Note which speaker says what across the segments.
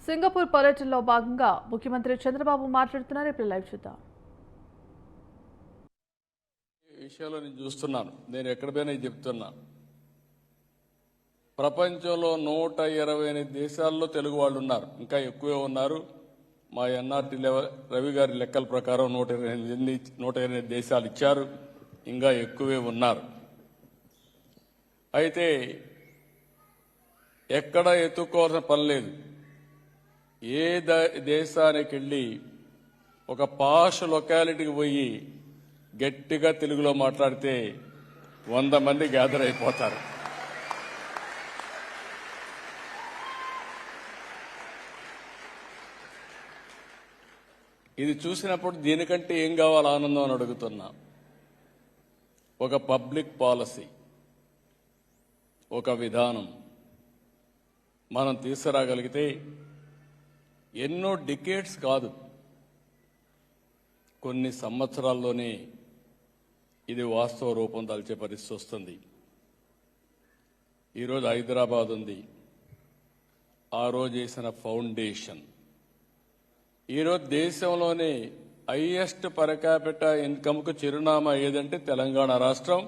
Speaker 1: Singapore పర్యటనలో భాగంగా ముఖ్యమంత్రి చంద్రబాబు మాట్లాడుతున్నారు. ఇప్పుడు లైవ్ చూద్దాం.
Speaker 2: ఈ విషయంలో నేను చూస్తున్నాను, నేను ఎక్కడ పోయినా చెప్తున్నా. ప్రపంచంలో 128 దేశాల్లో తెలుగు వాళ్ళు ఉన్నారు, ఇంకా ఎక్కువే ఉన్నారు. మా ఎన్ఆర్టీ రవి గారి లెక్కల ప్రకారం 128 దేశాలు ఇచ్చారు, ఇంకా ఎక్కువే ఉన్నారు. అయితే ఎక్కడ ఎత్తుక్కోవాల్సిన పని లేదు. ఏ దేశానికి వెళ్ళి ఒక పాష్ లొకాలిటీకి పోయి గట్టిగా తెలుగులో మాట్లాడితే 100 మంది గ్యాదర్ అయిపోతారు. ఇది చూసినప్పుడు దీనికంటే ఏం కావాలి ఆనందం అని అడుగుతున్నా. ఒక పబ్లిక్ పాలసీ, ఒక విధానం మనం తీసుకురాగలిగితే ఎన్నో డికేడ్స్ కాదు, కొన్ని సంవత్సరాల్లోనే ఇది వాస్తవ రూపం దాల్చే పరిస్థితి వస్తుంది. ఈరోజు హైదరాబాద్ ఉంది, ఆ రోజు వేసిన ఫౌండేషన్ ఈరోజు దేశంలోనే హైయెస్ట్ పర్ క్యాపిటా ఇన్కమ్కు చిరునామా ఏదంటే తెలంగాణ రాష్ట్రం.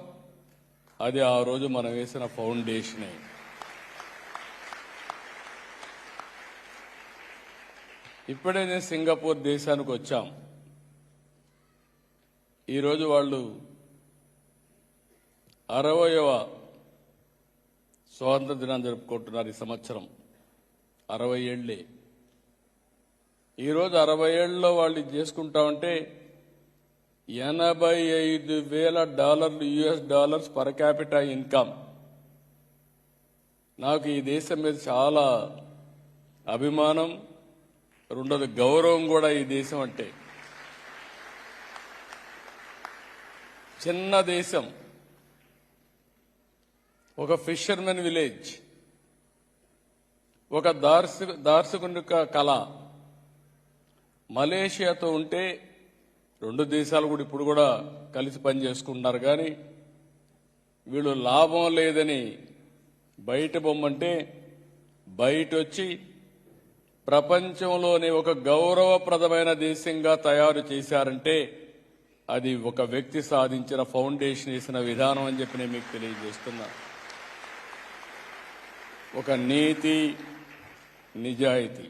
Speaker 2: అది ఆ రోజు మనం వేసిన ఫౌండేషనే. ఇప్పుడే నేను సింగపూర్ దేశానికి వచ్చాం. ఈరోజు వాళ్ళు 60వ స్వాతంత్ర దినాన్ని జరుపుకుంటున్నారు. ఈ సంవత్సరం 60 ఏళ్లే. ఈరోజు 60 ఏళ్లలో వాళ్ళు ఇది చేసుకుంటామంటే $85,000 US dollars per capita income. నాకు ఈ దేశం మీద చాలా అభిమానం, రెండోది గౌరవం కూడా. ఈ దేశం అంటే చిన్న దేశం, ఒక ఫిషర్మెన్ విలేజ్, ఒక దార్శనిక కళ. మలేషియాతో ఉంటే 2 దేశాలు కూడా ఇప్పుడు కూడా కలిసి పనిచేసుకుంటున్నారు. కానీ వీళ్ళు లాభం లేదని బయట బొమ్మంటే బయట వచ్చి ప్రపంచంలోనే ఒక గౌరవప్రదమైన దేశంగా తయారు చేశారంటే అది ఒక వ్యక్తి సాధించిన ఫౌండేషన్ వేసిన విధానం అని చెప్పి నేను మీకు తెలియజేస్తున్నా. ఒక నీతి, నిజాయితీ.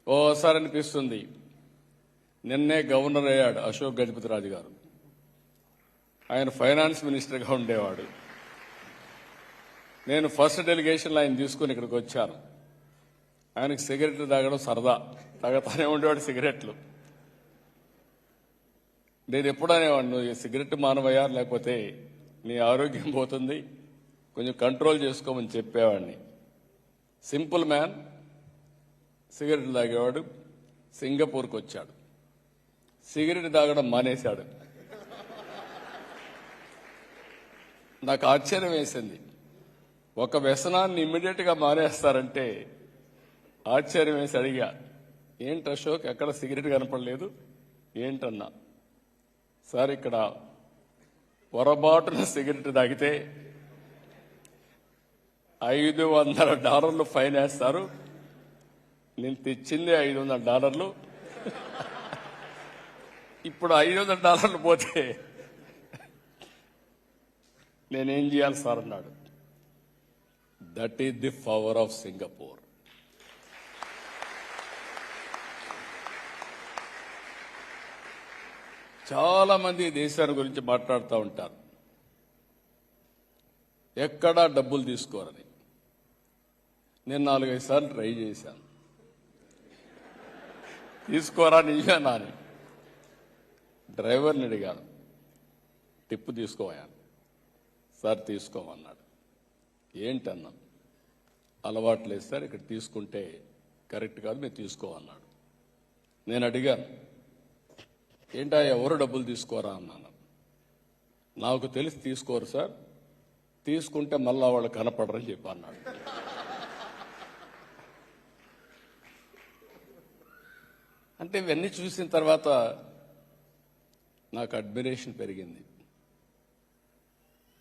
Speaker 2: ఓసారి అనిపిస్తుంది, నిన్నే గవర్నర్ అయ్యాడు అశోక్ గజపతిరాజు గారు. ఆయన ఫైనాన్స్ మినిస్టర్గా ఉండేవాడు. నేను ఫస్ట్ డెలిగేషన్లో ఆయన తీసుకుని ఇక్కడికి వచ్చాను. ఆయనకు సిగరెట్లు తాగడం సరదా, తాగతానే ఉండేవాడు సిగరెట్లు. నేను ఎప్పుడు అనేవాడు, నువ్వు సిగరెట్ మానవయ్యా, లేకపోతే నీ ఆరోగ్యం పోతుంది, కొంచెం కంట్రోల్ చేసుకోమని చెప్పేవాడిని. సింపుల్ మ్యాన్, సిగరెట్లు తాగేవాడు. సింగపూర్కి వచ్చాడు, సిగరెట్ తాగడం మానేశాడు. నాకు ఆశ్చర్యం వేసింది, ఒక వ్యసనాన్ని ఇమ్మీడియట్గా మానేస్తారంటే ఆశ్చర్యం వేసి అడిగా, ఏంటి అశోక్ ఎక్కడ సిగరెట్ కనపడలేదు ఏంటన్నా. సార్ ఇక్కడ పొరపాటున సిగరెట్ తాగితే $500 ఫైన్ వేస్తారు. నేను తెచ్చిందే $500. ఇప్పుడు $500 పోతే నేనేం చేయాలి సార్ అన్నాడు. That is the power of Singapore. చాలా మంది దేశాన్ని గురించి మాట్లాడుతూ ఉంటారు, ఎక్కడా డబ్బులు తీసుకోరని. నేను 4-5 సార్లు ట్రై చేశాను, తీసుకోరా నిజమేనా అని. డ్రైవర్ని అడిగాను, టిప్పు తీసుకోవాను. సార్ తీసుకోమన్నాడు. ఏంటన్నా, అలవాటు లేదు సార్, ఇక్కడ తీసుకుంటే కరెక్ట్ కాదు, మీరు తీసుకోమన్నాడు. నేను అడిగాను, ఏంటా ఎవరు డబ్బులు తీసుకోరా అన్నాను. నాకు తెలిసి తీసుకోరు సార్, తీసుకుంటే మళ్ళా వాళ్ళు కనపడరని చెప్పి అన్నాడు. అంటే ఇవన్నీ చూసిన తర్వాత నాకు అడ్మిరేషన్ పెరిగింది.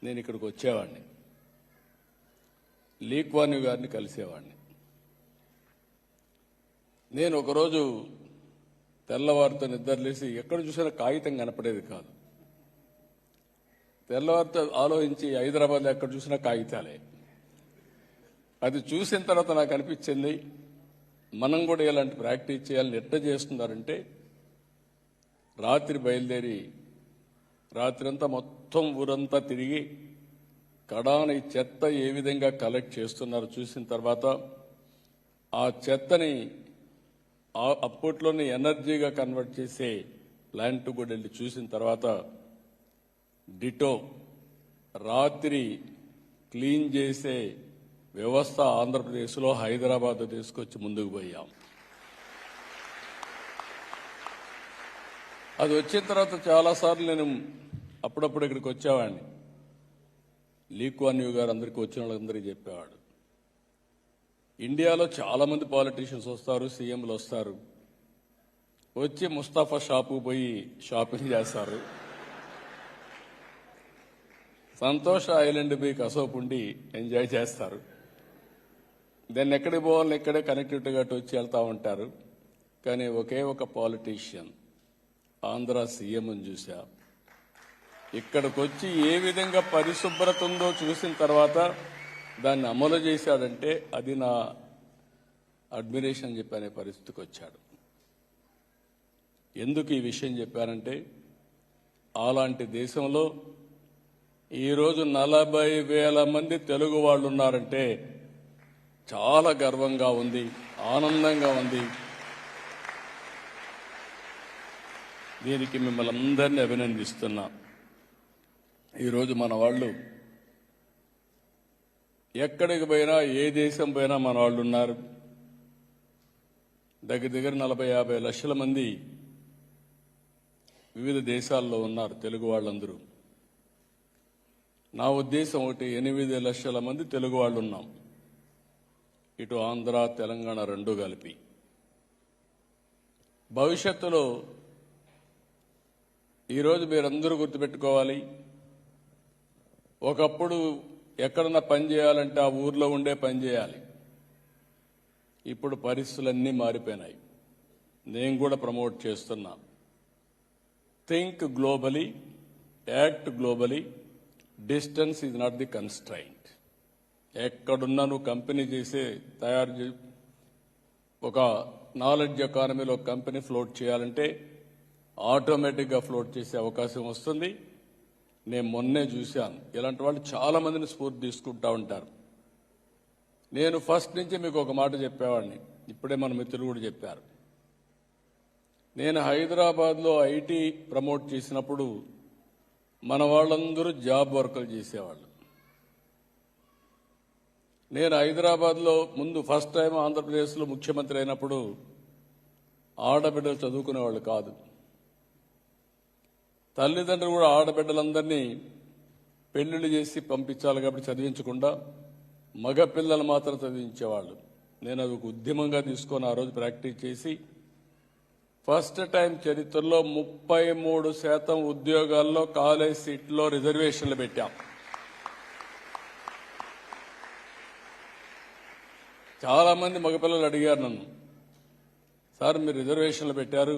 Speaker 2: నేను ఇక్కడికి వచ్చేవాడిని, లీ కువాన్ యూ గారిని కలిసేవాడిని. నేను ఒకరోజు తెల్లవారితో నిద్రలేసి ఎక్కడ చూసినా కాగితం కనపడేది కాదు. తెల్లవారితో ఆలోచించి హైదరాబాద్లో ఎక్కడ చూసినా కాగితాలే. అది చూసిన తర్వాత నాకు అనిపించింది, మనం కూడా ఇలాంటి ప్రాక్టీస్ చేయాలని ఎట్లా చేస్తున్నారంటే, రాత్రి బయలుదేరి రాత్రంతా మొత్తం ఊరంతా తిరిగి కడాన ఈ చెత్త ఏ విధంగా కలెక్ట్ చేస్తున్నారో చూసిన తర్వాత ఆ చెత్తని అప్పట్లోనే ఎనర్జీగా కన్వర్ట్ చేసే ప్లాంట్ కూడా వెళ్ళి చూసిన తర్వాత డిటో రాత్రి క్లీన్ చేసే వ్యవస్థ ఆంధ్రప్రదేశ్లో హైదరాబాద్ తీసుకొచ్చి ముందుకు పోయాం. అది వచ్చిన తర్వాత చాలాసార్లు నేను అప్పుడప్పుడు ఇక్కడికి వచ్చేవాడిని. లీక్వాన్ యూ గారు అందరికీ వచ్చిన వాళ్ళందరికీ చెప్పేవాడు, ఇండియాలో చాలా మంది పాలిటీషియన్స్ వస్తారు, సీఎంలు వస్తారు, వచ్చి ముస్తాఫా షాపు పోయి షాపింగ్ చేస్తారు, సంతోష్ ఐలాండ్ పోయి కసోపు ఉండి ఎంజాయ్ చేస్తారు, దాన్ని ఎక్కడికి పోవాలని ఇక్కడే కనెక్టివిటీగా వచ్చి వెళ్తా ఉంటారు. కానీ ఒకే ఒక పాలిటీషియన్ ఆంధ్ర సీఎంని చూసా, ఇక్కడికి వచ్చి ఏ విధంగా పరిశుభ్రత ఉందో చూసిన తర్వాత దాన్ని అమలు చేశాడంటే అది నా అడ్మిరేషన్ చెప్పనే పరిస్థితికి వచ్చాడు. ఎందుకు ఈ విషయం చెప్పానంటే, అలాంటి దేశంలో ఈరోజు 40,000 మంది తెలుగు వాళ్ళు ఉన్నారంటే చాలా గర్వంగా ఉంది, ఆనందంగా ఉంది. దీనికి మిమ్మల్ని అందరినీ అభినందిస్తున్నా. ఈరోజు మన వాళ్ళు ఎక్కడికి పోయినా, ఏ దేశం పోయినా మన వాళ్ళు ఉన్నారు. దగ్గర 40-50 లక్షల మంది వివిధ దేశాల్లో ఉన్నారు తెలుగు వాళ్ళందరూ. నా ఉద్దేశం ఒకటి, 8 లక్షల మంది తెలుగు వాళ్ళు ఉన్నాం, ఇటు ఆంధ్ర తెలంగాణ రెండు కలిపి. భవిష్యత్తులో ఈరోజు మీరందరూ గుర్తుపెట్టుకోవాలి, ఒకప్పుడు ఎక్కడన్నా పని చేయాలంటే ఆ ఊర్లో ఉండే పని చేయాలి. ఇప్పుడు పరిస్థితులన్నీ మారిపోయినాయి. నేను కూడా ప్రమోట్ చేస్తున్నా, think globally, act globally, distance is not the constraint. ఎక్కడున్నా నువ్వు కంపెనీ ఒక నాలెడ్జ్ ఎకానమీలో కంపెనీ ఫ్లోట్ చేయాలంటే ఆటోమేటిక్గా ఫ్లోట్ చేసే అవకాశం వస్తుంది. నేను మొన్నే చూశాను, ఇలాంటి వాళ్ళు చాలా మందిని స్ఫూర్తి తీసుకుంటా ఉంటారు. నేను ఫస్ట్ నుంచి మీకు ఒక మాట చెప్పేవాడిని, ఇప్పుడే మన మిత్రులు కూడా చెప్పారు. నేను హైదరాబాద్లో ఐటీ ప్రమోట్ చేసినప్పుడు మన వాళ్ళందరూ జాబ్ వర్కులు చేసేవాళ్ళు. నేను హైదరాబాద్లో ముందు ఫస్ట్ టైం ఆంధ్రప్రదేశ్లో ముఖ్యమంత్రి అయినప్పుడు ఆడబిడ్డలు చదువుకునేవాళ్ళు కాదు. తల్లిదండ్రులు కూడా ఆడబిడ్డలందరినీ పెళ్లిళ్ళు చేసి పంపించాలి కాబట్టి చదివించకుండా మగపిల్లలు మాత్రం చదివించేవాళ్ళు. నేను అది ఒక ఉద్యమంగా తీసుకొని ఆ రోజు ప్రాక్టీస్ చేసి ఫస్ట్ టైం చరిత్రలో 33% ఉద్యోగాల్లో కాలేజ్ సీట్లో రిజర్వేషన్లు పెట్టాం. చాలా మంది మగపిల్లలు అడిగారు నన్ను, సార్ మీరు రిజర్వేషన్లు పెట్టారు,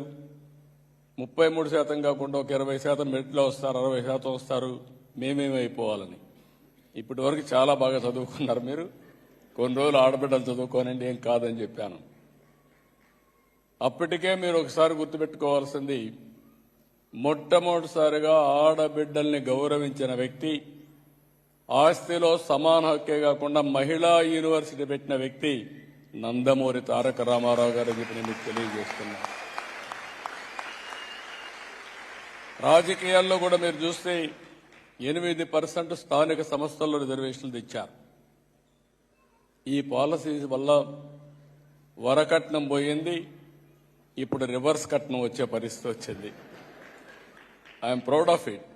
Speaker 2: 33% కాకుండా ఒక 20% మెరిట్లో వస్తారు, 60% వస్తారు, మేమేమైపోవాలని. ఇప్పటి వరకు చాలా బాగా చదువుకున్నారు మీరు, కొన్ని రోజులు ఆడబిడ్డలు చదువుకోనండి, ఏం కాదని చెప్పాను. అప్పటికే మీరు ఒకసారి గుర్తుపెట్టుకోవాల్సింది, మొట్టమొదటిసారిగా ఆడబిడ్డల్ని గౌరవించిన వ్యక్తి, ఆస్తిలో సమాన హక్కే కాకుండా మహిళా యూనివర్సిటీ పెట్టిన వ్యక్తి నందమూరి తారక రామారావు గారు చెప్పి నేను మీకు తెలియజేస్తున్నాను. రాజకీయాల్లో కూడా మీరు చూస్తే 8% స్థానిక సంస్థల్లో రిజర్వేషన్లు తెచ్చారు. ఈ పాలసీస్ వల్ల వరకట్నం పోయింది, ఇప్పుడు రివర్స్ కట్నం వచ్చే పరిస్థితి వచ్చింది. I'm proud of it.